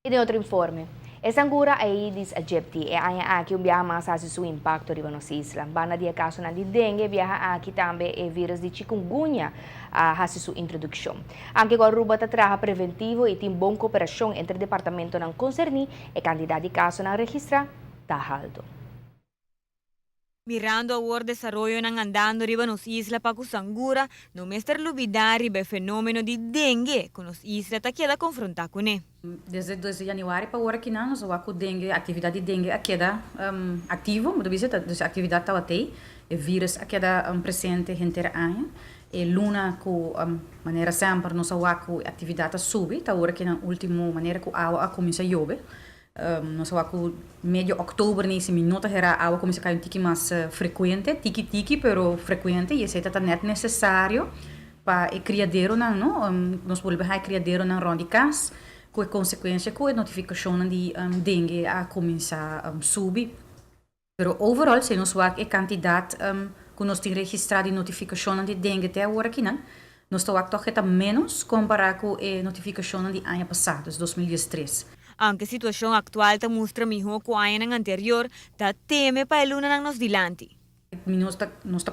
E de outro informe, essa angura aí diz a Jepti e a aqui viaja mais a seu impacto riba nos isla. Bana dia caso na de dengue viaja aqui também e vírus de chikungunya a sua introdução. Anche com a ruba traja preventivo e tem boa cooperação entre departamento não concerni e candidato de caso na registra tá alto. Mirando ao desarrollo ng andando riba nos isla Pacusangura, no mester lubidar riba fenomeno de dengue, com nos isla ta queda confrontar com ne. Desde 2 de januari para agora que não, nós vamos dengue, atividade de dengue aqui da ativo, mas bisa dus atividade tá até, e vírus aqui da presente inteira ano, e luna com maneira sempre nós vamos atividade subi, tá agora que na último maneira com a começa a chover. Nós vamos meio outubro nesse minuto era a água começa a cair um tique mais frequente, tiki pero frequente, e isso é net necessário para o criadeiro não, nós volvemos a criadeiro não rondicas, com a consequência com a notificação de dengue a começar a subir. Pero overall, se nós vamos a quantidade que nós temos registrado de notificação de dengue até agora aqui não, nós estamos toch menos comparado com a notificação de ano passado, 2013. Aunque a situação atual ta mostra melhor que o ano anterior, ta teme para a luna ng nos dilante. Nós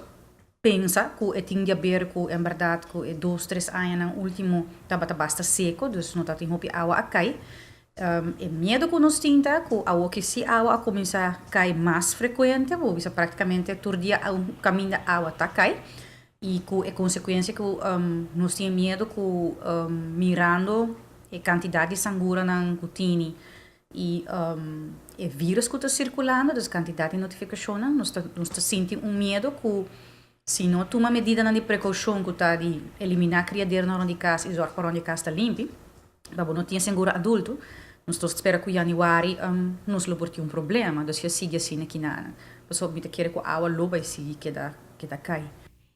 pensa que tinha a ver com, em verdade, com 2, 3 anos no último estava bastante seco, dus não tem roupa água a cair. É medo que nós temos que a água que se a água começa a cair mais frequente, ou isso praticamente todo dia um caminho da água está cai. E com a consequência que nós temos medo que mirando a quantidade de sangura na cutini e o vírus que está circulando, das quantidade de notificação, nós sentimos medo que se não toma medida de precaução que está de eliminar criadeiro na onde casa e zorgar para onde casa está limpo, mas não tinha seguro adulto, nós esperamos que em januário nós não ter problema, então se sigue assim aqui na pessoa que quer que a água loba e se que dá cai.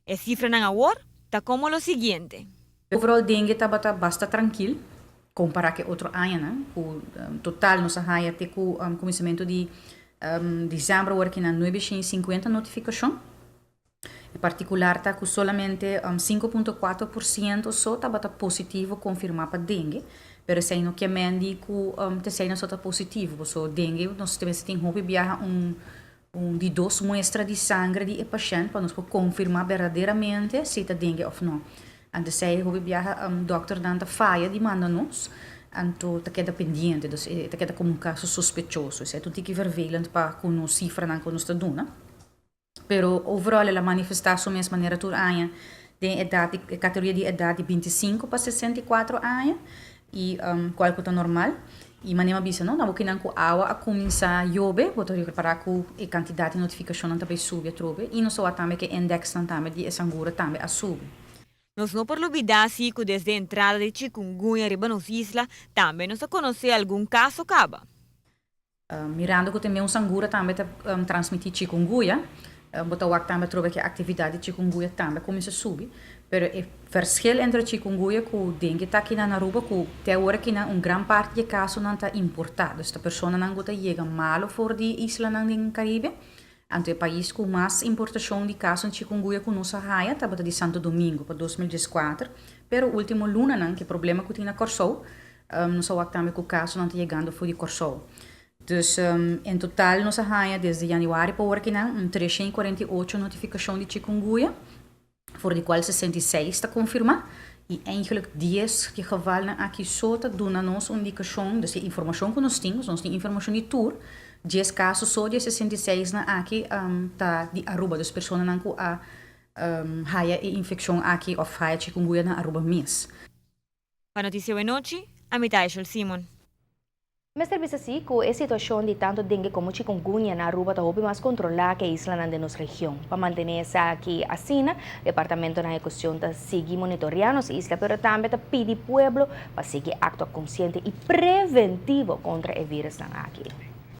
A cifra ng award ta como lo siguiente. Overall dengue está bastante tranquilo comparado com outro ano, né? O total nossa raia até com o começamento de dezembro agora que na 950 notificação. Em particular, está com solamente 5,4% só estava positivo confirmado para dengue, mas se não que mendi que se não só está positivo, so dengue nós temos que viajar de 2 muestras de sangue de paciente para nós confirmar verdadeiramente se está dengue ou não. Antes se houve viaja doctor danta faia de manda-nos, então está queda pendente, está queda como um caso suspeitoso, isso é tudo que vervelhante para com a cifra não que nós está dando. Pero overall a manifestação mesma maneira toda anos tem idade categoria de idade de 25 para 64 anos e qual que está normal e maneira bisa não na boquinha com água a começar a chover vou ter que preparar com a quantidade de notificação não também sube a trobe e não só também que index também de sangura também a sube. Nós não por olvidar que desde a entrada de chikungunya riba nos isla, também nós conhece algum caso acaba. Mirando que também sangura também transmitir chikungunya, botar o também trouxe que a atividade de chikungunya também começa a subir, pero o verschil entre chikungunya e o dengue está aqui na Aruba, que até agora que grande parte de casos não está importado, esta pessoa não está chegando malo fora de isla no Caribe. Ante o país com mais importação de casos de chikungunya com nossa raia, estava de Santo Domingo para 2014, pero o último luna não, que problema que tinha na Corsou, não só também que o caso não está chegando fora de Corsou. Dus em total nossa raia desde januari para agora que não, 348 notificação de chikungunya, voor de qual 66 está confirmado, e eigenlijk 10 que gevallen aqui só está dando nos indicação, dus a informação que nós temos informação de tour, 10 casos só de 66 na aqui tá de Aruba, das pessoas não com a raia e infecção aqui of raia chikungunya na Aruba mês. Para notícia de noite, a mitad é Simon. Mas serviço assim, que a situação de tanto dengue como chikungunya na Aruba está mais controlada que a isla na nossa região. Para manter essa aqui assim, o departamento na execução está seguir monitoreando a isla, mas também está pedir pueblo para seguir acto consciente e preventivo contra o vírus aqui.